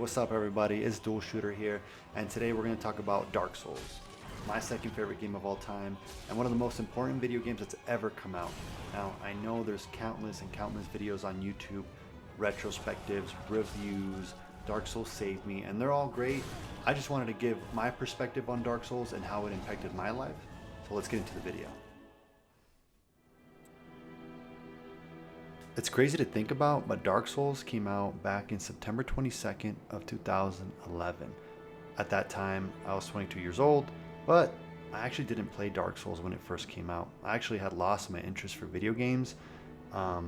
What's up everybody? It's Dual Shooter here, and today we're going to talk about Dark Souls, my second favorite game of all time, and one of the most important video games that's ever come out. Now, I know there's countless and countless videos on YouTube, retrospectives, reviews, Dark Souls Saved Me, and they're all great. I just wanted to give my perspective on Dark Souls and how it impacted my life, so let's get into the video. It's crazy to think about, but Dark Souls came out back in September 22nd of 2011. At that time, I was 22 years old, but I actually didn't play Dark Souls when it first came out. I actually had lost my interest for video games. I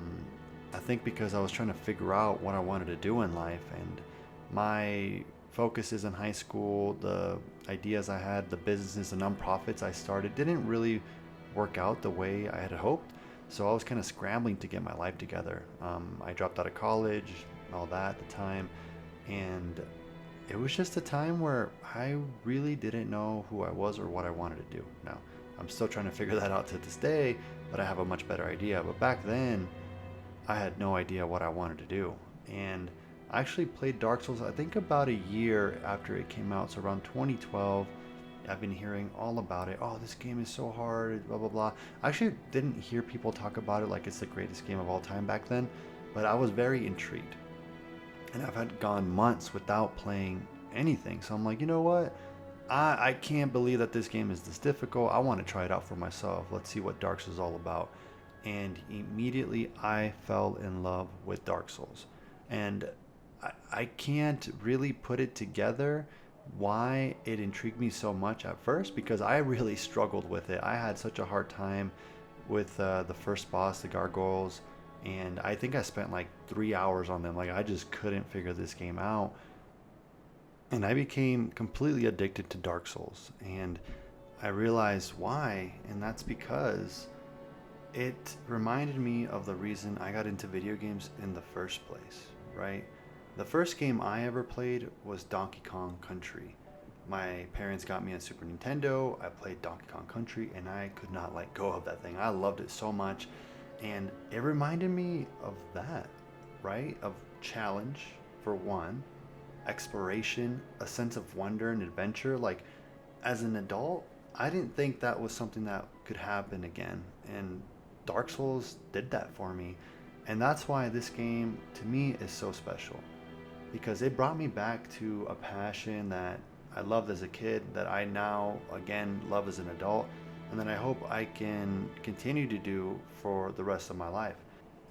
think because I was trying to figure out what I wanted to do in life, and my focuses in high school, the ideas I had, the businesses and nonprofits I started didn't really work out the way I had hoped. So I was kind of scrambling to get my life together. I dropped out of college, all that at the time, and it was just a time where I really didn't know who I was or what I wanted to do. Now, I'm still trying to figure that out to this day, but I have a much better idea. But back then, I had no idea what I wanted to do. And I actually played Dark Souls, I think about a year after it came out, so around 2012. I've been hearing all about it. Oh, this game is so hard, blah, blah, blah. I actually didn't hear people talk about it like it's the greatest game of all time back then, but I was very intrigued. And I've had gone months without playing anything. So I'm like, you know what? I can't believe that this game is this difficult. I want to try it out for myself. Let's see what Dark Souls is all about. And immediately I fell in love with Dark Souls. And I can't really put it together why it intrigued me so much at first, because I really struggled with it. I had such a hard time with the first boss, the gargoyles, and I think I spent like 3 hours on them. Like, I just couldn't figure this game out, and I became completely addicted to Dark Souls, and I realized why, and that's because it reminded me of the reason I got into video games in the first place, right? The first game I ever played was Donkey Kong Country. My parents got me a Super Nintendo. I played Donkey Kong Country and I could not let go of that thing. I loved it so much. And it reminded me of that, right? Of challenge, for one, exploration, a sense of wonder and adventure. Like, as an adult, I didn't think that was something that could happen again. And Dark Souls did that for me. And that's why this game, to me, is so special, because it brought me back to a passion that I loved as a kid, that I now again love as an adult, and that I hope I can continue to do for the rest of my life.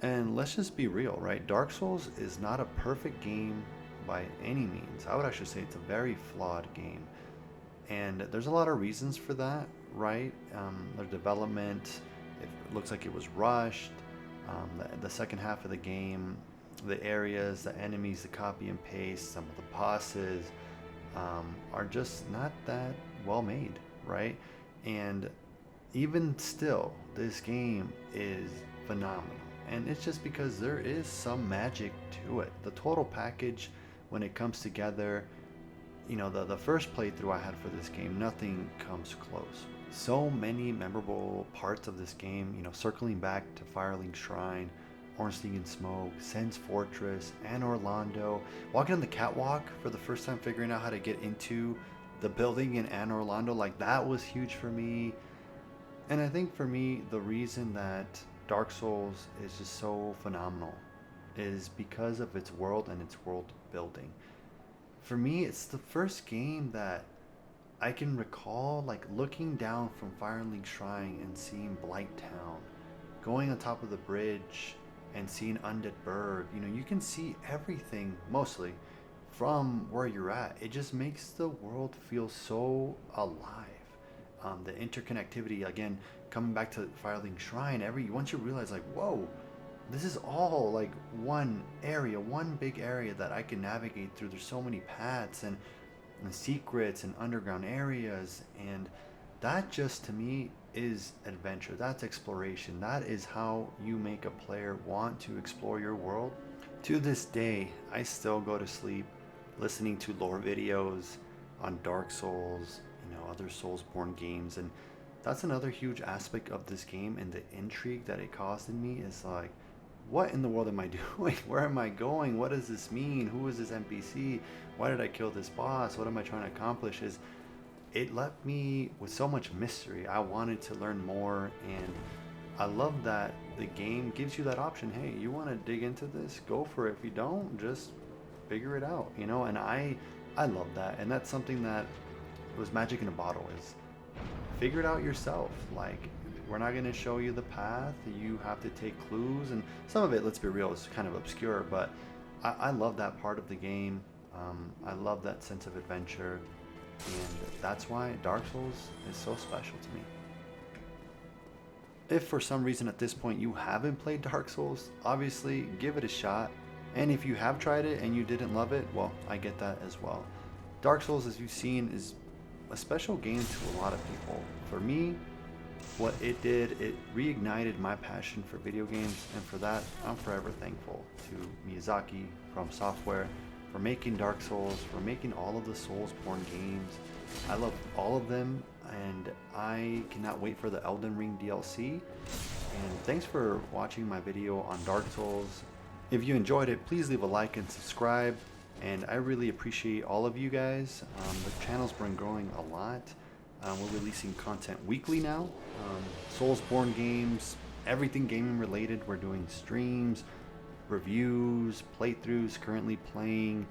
And let's just be real, right? Dark Souls is not a perfect game by any means. I would actually say it's a very flawed game. And there's a lot of reasons for that, right? Their development, it looks like it was rushed. The second half of the game, the areas, the enemies, the copy and paste, some of the bosses are just not that well made, right? And even still, this game is phenomenal. And it's just because there is some magic to it. The total package, when it comes together, you know, the first playthrough I had for this game, nothing comes close. So many memorable parts of this game, you know, circling back to Firelink Shrine, Ornstein and Smoke, Sen's Fortress, Anor Londo, walking on the catwalk for the first time, figuring out how to get into the building in Anor Londo, like that was huge for me. And I think for me, the reason that Dark Souls is just so phenomenal is because of its world and its world building. For me, it's the first game that I can recall like looking down from Firelink Shrine and seeing Blight Town, going on top of the bridge and seeing Undead Burg. You know, you can see everything mostly from where you're at. It just makes the world feel so alive. The interconnectivity, again, coming back to Firelink Shrine, once you realize like, whoa, this is all like one area, one big area that I can navigate through. There's so many paths and secrets and underground areas, and that just to me is adventure. That's exploration. That is how you make a player want to explore your world. To this day, I still go to sleep listening to lore videos on Dark Souls, you know, other Soulsborne games, and that's another huge aspect of this game, and the intrigue that it caused in me is like, what in the world am I doing? Where am I going? What does this mean? Who is this NPC? Why did I kill this boss? What am I trying to accomplish? Is it left me with so much mystery. I wanted to learn more, and I love that the game gives you that option. Hey, you want to dig into this? Go for it. If you don't, just figure it out, you know? And I love that. And that's something that was magic in a bottle, is figure it out yourself. Like, we're not going to show you the path. You have to take clues, and some of it, let's be real, is kind of obscure, but I love that part of the game. I love that sense of adventure, and that's why Dark Souls is so special to me. If for some reason at this point you haven't played Dark Souls, obviously give it a shot. And if you have tried it and you didn't love it, well, I get that as well. Dark Souls, as you've seen, is a special game to a lot of people. For me, what it did, it reignited my passion for video games, and for that, I'm forever thankful to Miyazaki, From Software, for making Dark Souls, for making all of the Soulsborne games. I love all of them, and I cannot wait for the Elden Ring DLC. And thanks for watching my video on Dark Souls. If you enjoyed it, please leave a like and subscribe, and I really appreciate all of you guys. The channel's been growing a lot. We're releasing content weekly now. Soulsborne games, everything gaming related. We're doing streams, reviews, playthroughs, currently playing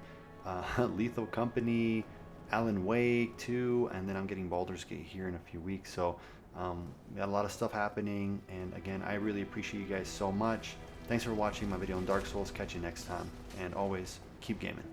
Lethal Company, Alan Wake 2, and then I'm getting Baldur's Gate here in a few weeks. So we got a lot of stuff happening, and again, I really appreciate you guys so much. Thanks for watching my video on Dark Souls. Catch you next time, and always keep gaming.